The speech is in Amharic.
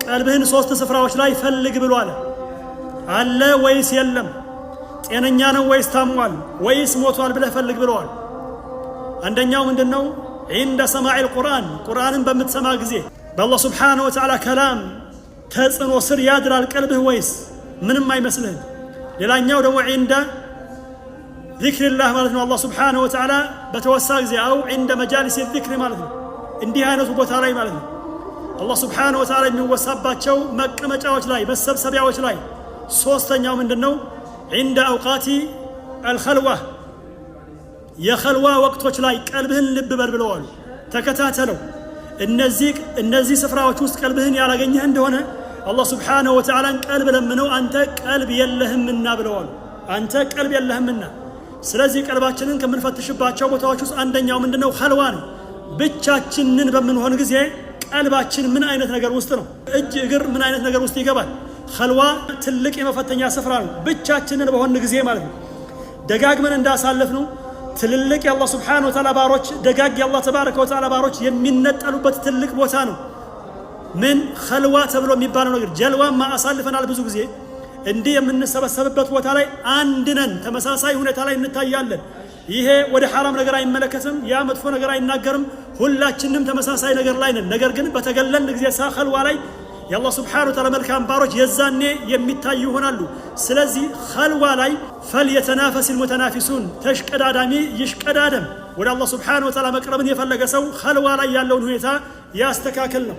ቀልብህን ሶስት ስፍራዎች ላይ ፈልግ ብሏል። አለ ወይስ የለም? ጤነኛ ነው ወይስ ታሟል ወይስ ሞቷል ብለህ ፈልግ ብለዋል። አንደኛው ምንድነው? عند سماع القرآن ቁርአንን በምትሰማ ጊዜ በአላህ Subhanahu Wa Ta'ala ከላም ተጽዕኖ ስር ያድራል ቀልብህ ወይስ ምንም አይመስልህም? ሌላኛው ደግሞ عند ذكر الله ማለት ነው። አላህ Subhanahu Wa Ta'ala በተወሳ ጊዜ አው عند مجالس الذكر ማለት ነው። እንዲህ አይነቱ ቦታ ላይ ማለት ነው አላህ Subhanahu Wa Ta'ala የሚወሳባቸው መቀመጫዎች ላይ መሰብሰቢያዎች ላይ። ሶስተኛው ምንድነው? عند أوقات الخلوة የኸልዋ ወቅቶች ላይ ቀልብህን ልብ በል ብለዋል። ተከታተለው። እነዚህ ስፍራዎች ውስጥ ቀልብህን ያላገኘህ እንደሆነ አላህ Subhanahu Wa Ta'ala ቀልብ ለምነው አንተ ቀልብ የለህምና ብለዋል። አንተ ቀልብ የለህምና። ስለዚህ ቀልባችንን ከምንፈትሽባቸው ቦታዎች ውስጥ አንደኛው ምንድነው? ኸልዋ ነው። ብቻችንን በምንሆን ጊዜ ቀልባችን ምን አይነት ነገር ውስጥ ነው? እጅ እግር ምን አይነት ነገር ውስጥ ይገባል? ኸልዋ ትልቅ የመፈተኛ ስፍራ ነው። ብቻችንን በሆን ጊዜ ማለት ነው። ደጋግመን እንዳሳለፍነው ትልልቅ የአላህ Subhanahu Wa Ta'ala ባሮች ደጋግ የአላህ ተባረከ ወተዓላ ባሮች የሚነጠሉበት ትልቅ ቦታ ነው። ምን ኸልዋ ተብሎ የሚባለው ነገር ጀልዋማ አሳልፈናል። ብዙ ጊዜ እንዲህ የምንሰበሰብበት ቦታ ላይ አንድ ነን፣ ተመሳሳይ ሁኔታ ላይ እንታያለን። ይሄ ወደ ሐራም ነገር አይመለከትም፣ ያ መጥፎ ነገር አይናገርም። ሁላችንም ተመሳሳይ ነገር ላይ ነን። ነገር ግን በተገለልን ጊዜ ኸልዋ ላይ የአላህ Subhanahu Wa Ta'ala መልካም ባሮች የዛኔ የሚታዩ ይሆናሉ። ስለዚህ ኸልዋ ላይ فليتنافس المتنافسون ተሽቀዳዳሚ ይሽቀዳደም። ወደ አላህ Subhanahu Wa Ta'ala መቅረብን የፈለገ ሰው ኸልዋ ላይ ያለውን ሁኔታ ያስተካክል ነው።